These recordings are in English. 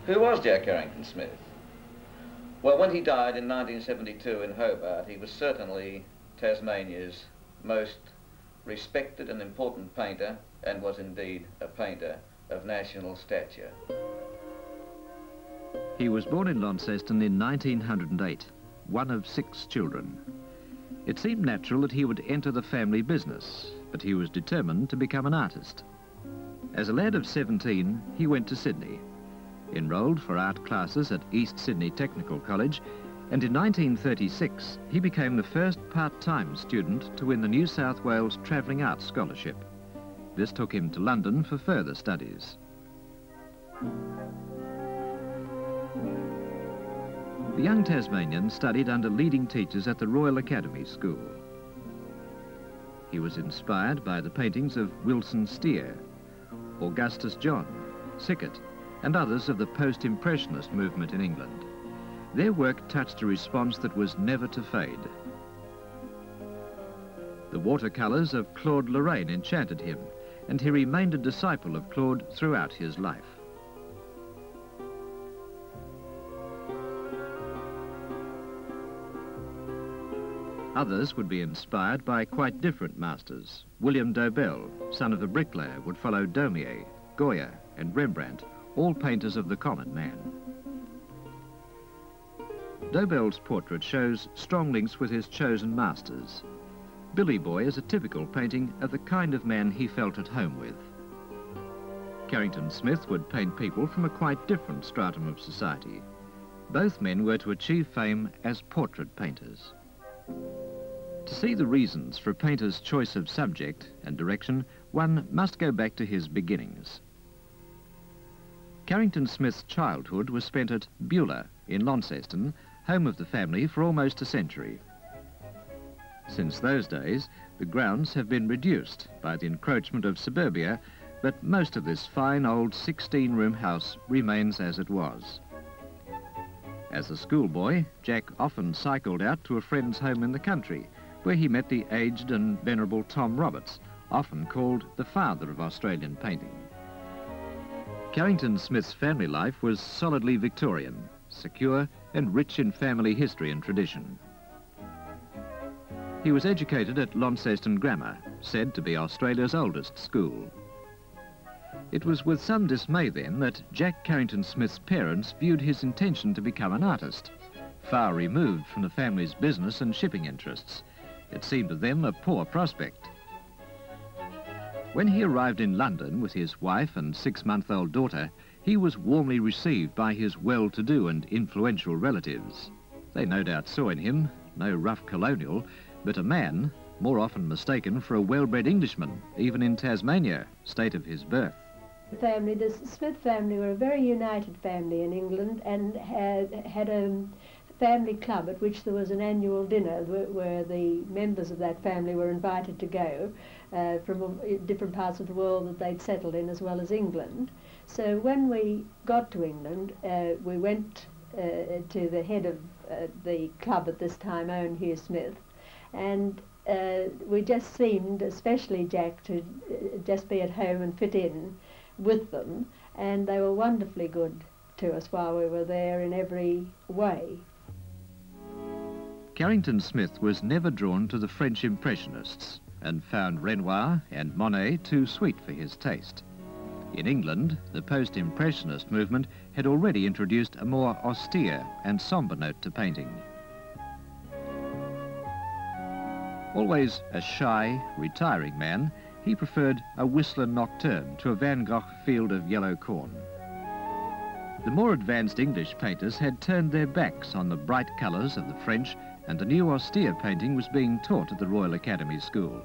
Who was Jack Carington Smith? Well, when he died in 1972 in Hobart, he was certainly Tasmania's most respected and important painter, and was indeed a painter of national stature. He was born in Launceston in 1908, one of 6 children. It seemed natural that he would enter the family business, but he was determined to become an artist. As a lad of 17, he went to Sydney, enrolled for art classes at East Sydney Technical College, and in 1936 he became the first part-time student to win the New South Wales Travelling Arts Scholarship. This took him to London for further studies. The young Tasmanian studied under leading teachers at the Royal Academy School. He was inspired by the paintings of Wilson Steer, Augustus John, Sickert, and others of the post-impressionist movement in England. Their work touched a response that was never to fade. The watercolours of Claude Lorraine enchanted him, and he remained a disciple of Claude throughout his life. Others would be inspired by quite different masters. William Dobell, son of a bricklayer, would follow Daumier, Goya, and Rembrandt, all painters of the common man. Dobell's portrait shows strong links with his chosen masters. Billy Boy is a typical painting of the kind of man he felt at home with. Carington Smith would paint people from a quite different stratum of society. Both men were to achieve fame as portrait painters. To see the reasons for a painter's choice of subject and direction, one must go back to his beginnings. Carington Smith's childhood was spent at Beulah in Launceston, home of the family for almost a century. Since those days, the grounds have been reduced by the encroachment of suburbia, but most of this fine old 16-room house remains as it was. As a schoolboy, Jack often cycled out to a friend's home in the country, where he met the aged and venerable Tom Roberts, often called the father of Australian painting. Carington Smith's family life was solidly Victorian, secure and rich in family history and tradition. He was educated at Launceston Grammar, said to be Australia's oldest school. It was with some dismay then that Jack Carington Smith's parents viewed his intention to become an artist, far removed from the family's business and shipping interests. It seemed to them a poor prospect. When he arrived in London with his wife and 6-month-old daughter, he was warmly received by his well-to-do and influential relatives. They no doubt saw in him no rough colonial, but a man, more often mistaken for a well-bred Englishman, even in Tasmania, state of his birth. The Smith family were a very united family in England, and had a family club at which there was an annual dinner where the members of that family were invited to go from different parts of the world that they'd settled in, as well as England. So when we got to England, we went to the head of the club at this time, Owen Hugh Smith, and we just seemed, especially Jack, to just be at home and fit in with them, and they were wonderfully good to us while we were there in every way. Carington Smith was never drawn to the French Impressionists and found Renoir and Monet too sweet for his taste. In England, the post-impressionist movement had already introduced a more austere and sombre note to painting. Always a shy, retiring man, he preferred a Whistler Nocturne to a Van Gogh field of yellow corn. The more advanced English painters had turned their backs on the bright colours of the French, and a new austere painting was being taught at the Royal Academy School.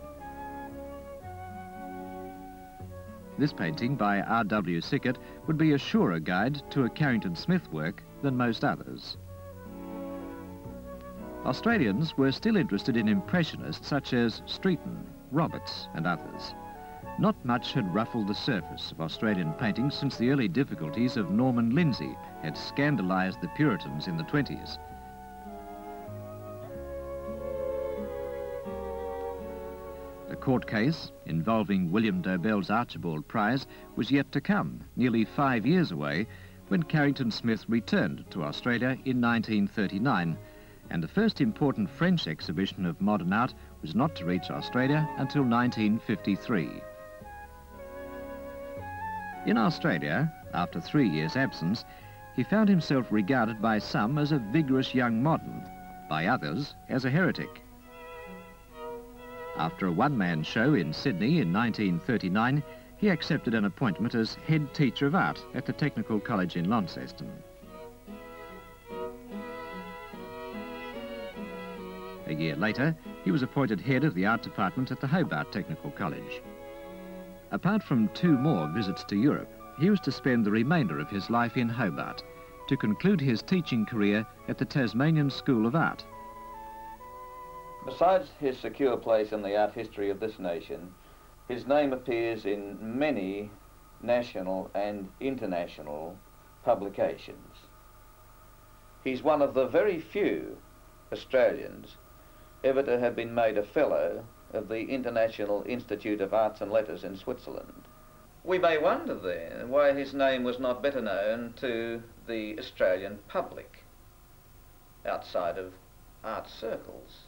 This painting by R.W. Sickert would be a surer guide to a Carington Smith work than most others. Australians were still interested in Impressionists such as Streeton, Roberts and others. Not much had ruffled the surface of Australian painting since the early difficulties of Norman Lindsay had scandalised the Puritans in the 20s. The court case involving William Dobell's Archibald Prize was yet to come, nearly 5 years away, when Carington Smith returned to Australia in 1939, and the first important French exhibition of modern art was not to reach Australia until 1953. In Australia, after 3 years' absence, he found himself regarded by some as a vigorous young modern, by others as a heretic. After a one-man show in Sydney in 1939, he accepted an appointment as head teacher of art at the Technical College in Launceston. A year later, he was appointed head of the art department at the Hobart Technical College. Apart from 2 more visits to Europe, he was to spend the remainder of his life in Hobart to conclude his teaching career at the Tasmanian School of Art. Besides his secure place in the art history of this nation, his name appears in many national and international publications. He's one of the very few Australians ever to have been made a Fellow of the International Institute of Arts and Letters in Switzerland. We may wonder then why his name was not better known to the Australian public outside of art circles.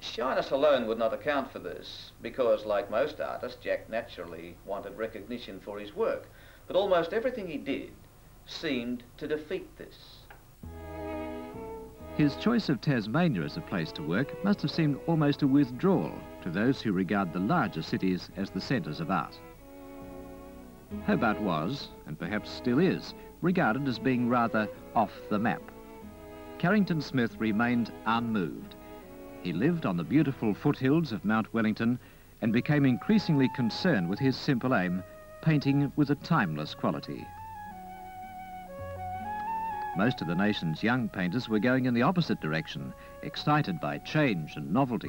Shyness alone would not account for this, because like most artists, Jack naturally wanted recognition for his work, but almost everything he did seemed to defeat this. His choice of Tasmania as a place to work must have seemed almost a withdrawal to those who regard the larger cities as the centres of art. Hobart was, and perhaps still is, regarded as being rather off the map. Carington Smith remained unmoved. He lived on the beautiful foothills of Mount Wellington and became increasingly concerned with his simple aim, painting with a timeless quality. Most of the nation's young painters were going in the opposite direction, excited by change and novelty.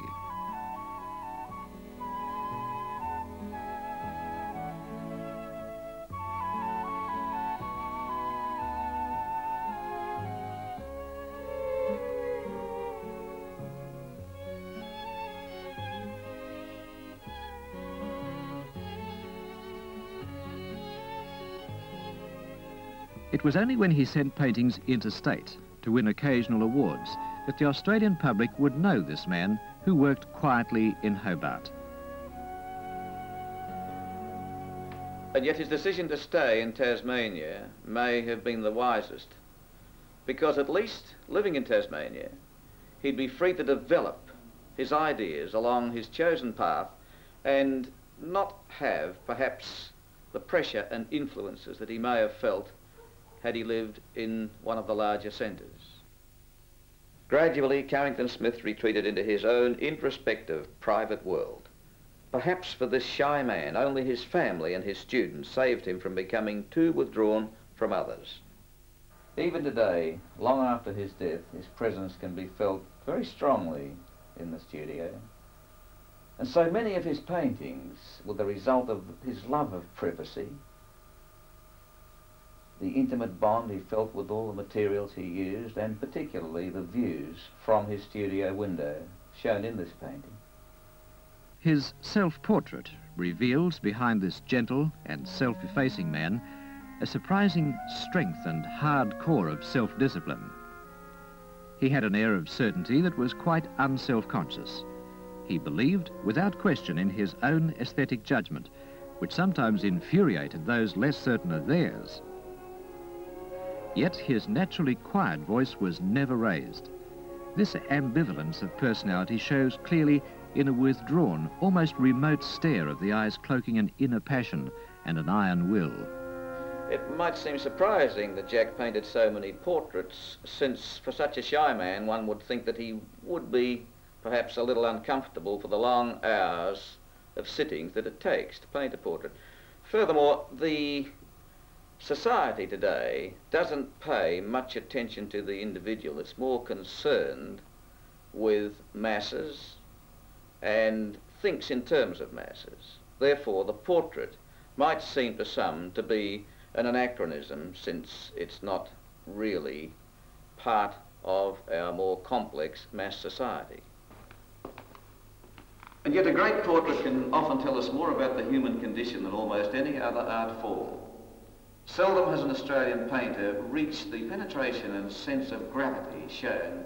It was only when he sent paintings interstate to win occasional awards that the Australian public would know this man who worked quietly in Hobart. And yet his decision to stay in Tasmania may have been the wisest, because at least living in Tasmania, he'd be free to develop his ideas along his chosen path and not have perhaps the pressure and influences that he may have felt had he lived in one of the larger centres. Gradually, Carington Smith retreated into his own introspective private world. Perhaps for this shy man, only his family and his students saved him from becoming too withdrawn from others. Even today, long after his death, his presence can be felt very strongly in the studio. And so many of his paintings were the result of his love of privacy, the intimate bond he felt with all the materials he used, and particularly the views from his studio window shown in this painting. His self-portrait reveals behind this gentle and self-effacing man a surprising strength and hard core of self-discipline. He had an air of certainty that was quite unself-conscious. He believed without question in his own aesthetic judgment, which sometimes infuriated those less certain of theirs. Yet his naturally quiet voice was never raised. This ambivalence of personality shows clearly in a withdrawn, almost remote stare of the eyes cloaking an inner passion and an iron will. It might seem surprising that Jack painted so many portraits, since for such a shy man one would think that he would be perhaps a little uncomfortable for the long hours of sittings that it takes to paint a portrait. Furthermore, the society today doesn't pay much attention to the individual. It's more concerned with masses and thinks in terms of masses. Therefore, the portrait might seem to some to be an anachronism, since it's not really part of our more complex mass society. And yet a great portrait can often tell us more about the human condition than almost any other art form. Seldom has an Australian painter reached the penetration and sense of gravity shown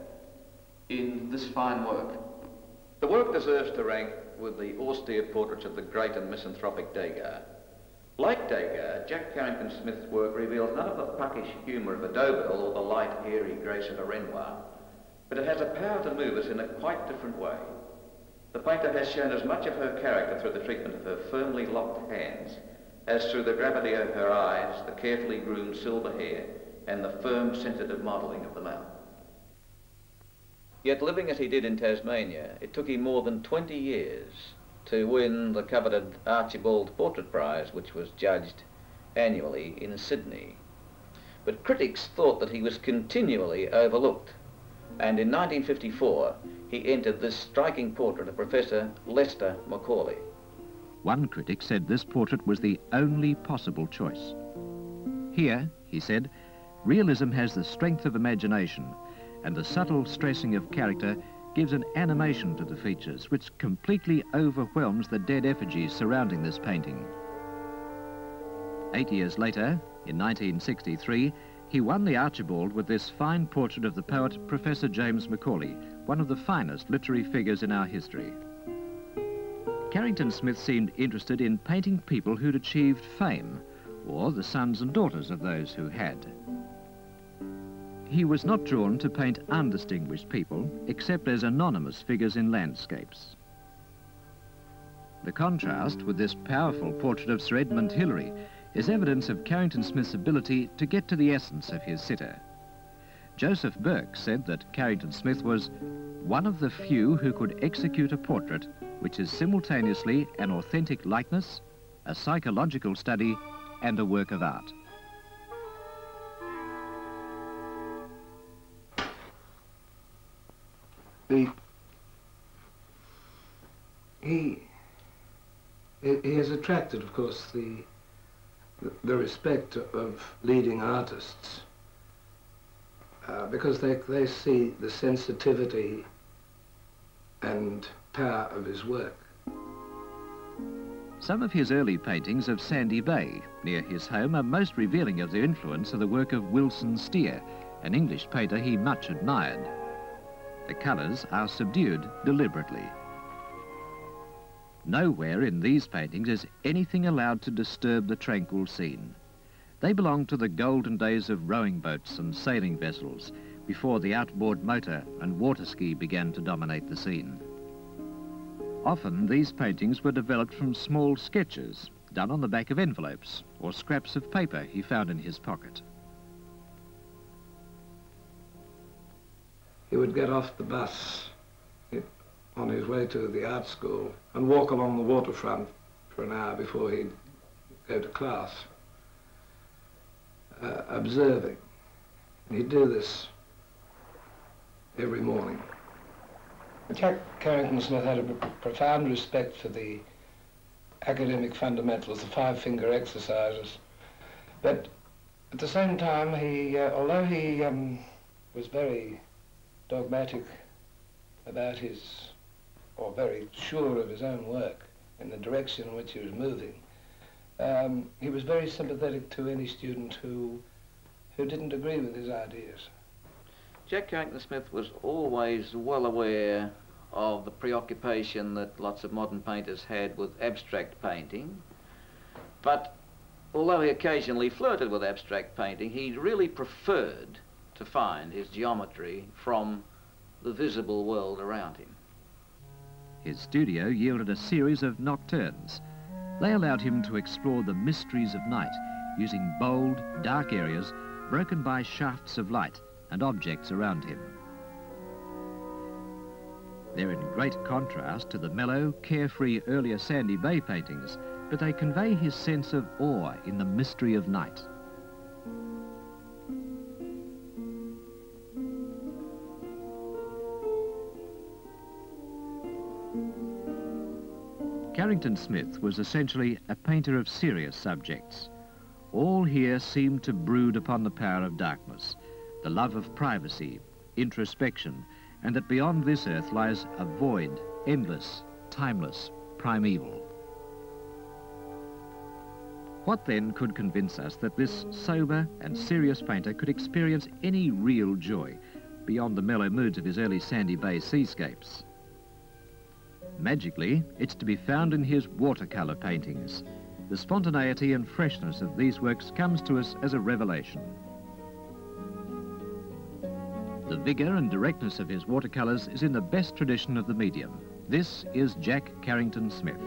in this fine work. The work deserves to rank with the austere portraits of the great and misanthropic Degas. Like Degas, Jack Carington Smith's work reveals none of the puckish humour of a Dobell or the light, airy grace of a Renoir, but it has a power to move us in a quite different way. The painter has shown as much of her character through the treatment of her firmly locked hands as through the gravity of her eyes, the carefully groomed silver hair, and the firm, sensitive modelling of the mouth. Yet living as he did in Tasmania, it took him more than 20 years to win the coveted Archibald Portrait Prize, which was judged annually in Sydney. But critics thought that he was continually overlooked, and in 1954 he entered this striking portrait of Professor Lester Macaulay. One critic said this portrait was the only possible choice. Here, he said, realism has the strength of imagination, and the subtle stressing of character gives an animation to the features which completely overwhelms the dead effigies surrounding this painting. 8 years later, in 1963, he won the Archibald with this fine portrait of the poet Professor James Macaulay, one of the finest literary figures in our history. Carington Smith seemed interested in painting people who'd achieved fame, or the sons and daughters of those who had. He was not drawn to paint undistinguished people, except as anonymous figures in landscapes. The contrast with this powerful portrait of Sir Edmund Hillary is evidence of Carington Smith's ability to get to the essence of his sitter. Joseph Burke said that Carington Smith was one of the few who could execute a portrait which is simultaneously an authentic likeness, a psychological study, and a work of art. He has attracted, of course, the respect of leading artists because they see the sensitivity and power of his work. Some of his early paintings of Sandy Bay, near his home, are most revealing of the influence of the work of Wilson Steer, an English painter he much admired. The colours are subdued deliberately. Nowhere in these paintings is anything allowed to disturb the tranquil scene. They belong to the golden days of rowing boats and sailing vessels, before the outboard motor and water ski began to dominate the scene. Often these paintings were developed from small sketches done on the back of envelopes or scraps of paper he found in his pocket. He would get off the bus on his way to the art school and walk along the waterfront for an hour before he'd go to class, observing. And he'd do this every morning. Jack Carington Smith had a profound respect for the academic fundamentals, the five-finger exercises. But at the same time, although he was very dogmatic about or very sure of his own work and the direction in which he was moving, he was very sympathetic to any student who didn't agree with his ideas. Jack Carington Smith was always well aware of the preoccupation that lots of modern painters had with abstract painting, but although he occasionally flirted with abstract painting, he really preferred to find his geometry from the visible world around him. His studio yielded a series of nocturnes. They allowed him to explore the mysteries of night, using bold, dark areas broken by shafts of light and objects around him. They're in great contrast to the mellow, carefree earlier Sandy Bay paintings, but they convey his sense of awe in the mystery of night. Carington Smith was essentially a painter of serious subjects. All here seemed to brood upon the power of darkness, the love of privacy, introspection, and that beyond this earth lies a void, endless, timeless, primeval. What then could convince us that this sober and serious painter could experience any real joy beyond the mellow moods of his early Sandy Bay seascapes? Magically, it's to be found in his watercolour paintings. The spontaneity and freshness of these works comes to us as a revelation. The vigour and directness of his watercolours is in the best tradition of the medium. This is Jack Carington Smith.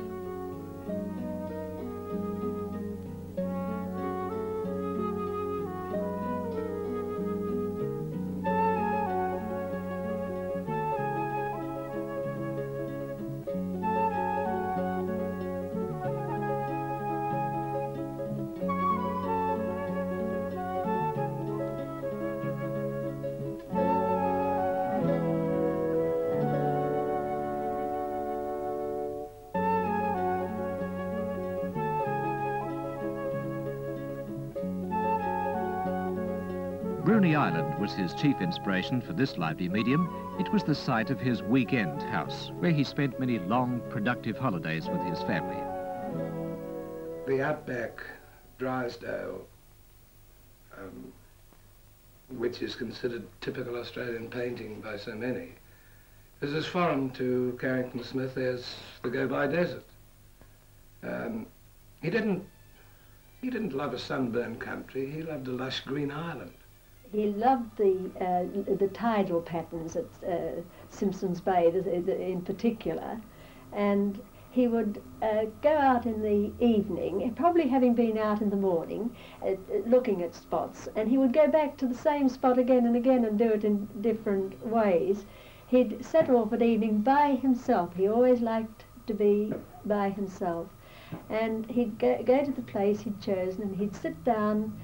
Bruny Island was his chief inspiration for this lively medium. It was the site of his weekend house, where he spent many long, productive holidays with his family. The outback Drysdale, which is considered typical Australian painting by so many, is as foreign to Carington Smith as the Go-By Desert. He didn't love a sunburned country, he loved a lush green island. He loved the tidal patterns at Simpson's Bay in particular, and he would go out in the evening, probably having been out in the morning, looking at spots, and he would go back to the same spot again and again and do it in different ways. He'd set off at evening by himself. He always liked to be by himself, and he'd go to the place he'd chosen, and he'd sit down,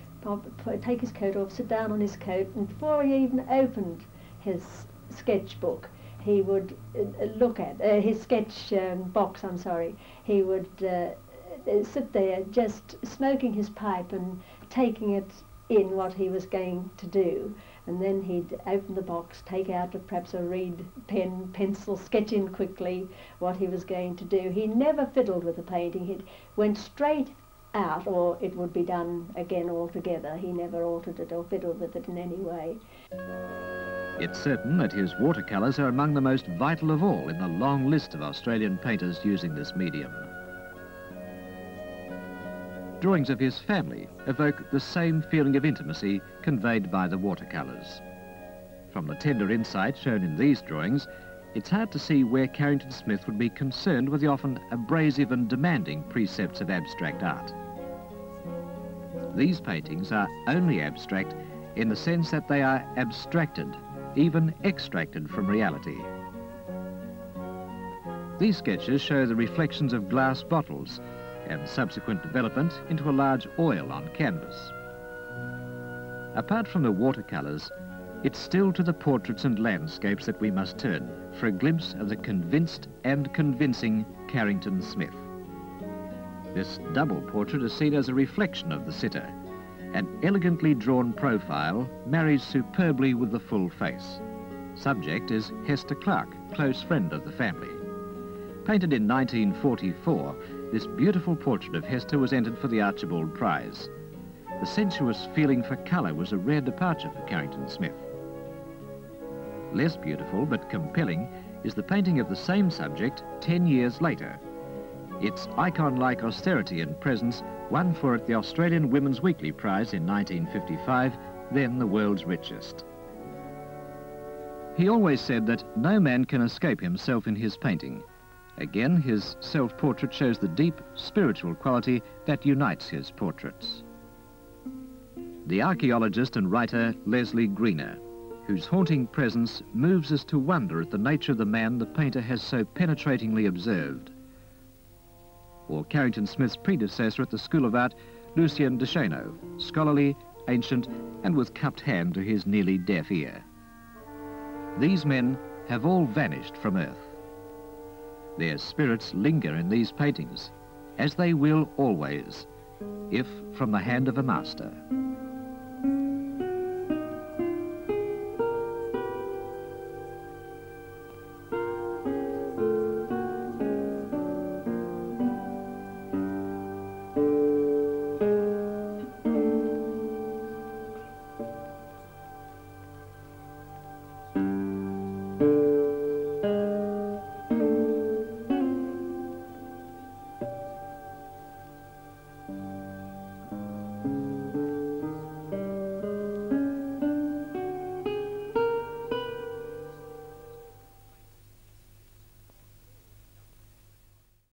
take his coat off, sit down on his coat, and before he even opened his sketchbook, he would look at his sketch box, I'm sorry. He would sit there just smoking his pipe and taking it in what he was going to do. And then he'd open the box, take out perhaps a reed pen, pencil, sketch in quickly what he was going to do. He never fiddled with the painting. He went straight out, or it would be done again altogether. He never altered it or fiddled with it in any way. It's certain that his watercolours are among the most vital of all in the long list of Australian painters using this medium. Drawings of his family evoke the same feeling of intimacy conveyed by the watercolours. From the tender insight shown in these drawings, it's hard to see where Carington Smith would be concerned with the often abrasive and demanding precepts of abstract art. These paintings are only abstract in the sense that they are abstracted, even extracted from reality. These sketches show the reflections of glass bottles and subsequent development into a large oil on canvas. Apart from the watercolours, it's still to the portraits and landscapes that we must turn for a glimpse of the convinced and convincing Carington Smith. This double portrait is seen as a reflection of the sitter. An elegantly drawn profile marries superbly with the full face. Subject is Hester Clark, close friend of the family. Painted in 1944, this beautiful portrait of Hester was entered for the Archibald Prize. The sensuous feeling for colour was a rare departure for Carington Smith. Less beautiful but compelling is the painting of the same subject 10 years later. Its icon-like austerity and presence won for it the Australian Women's Weekly Prize in 1955, then the world's richest. He always said that no man can escape himself in his painting. Again, his self-portrait shows the deep spiritual quality that unites his portraits. The archaeologist and writer Leslie Greener, whose haunting presence moves us to wonder at the nature of the man the painter has so penetratingly observed. Or Carington Smith's predecessor at the School of Art, Lucien Deschenaux, scholarly, ancient, and with cupped hand to his nearly deaf ear. These men have all vanished from earth. Their spirits linger in these paintings, as they will always, if from the hand of a master.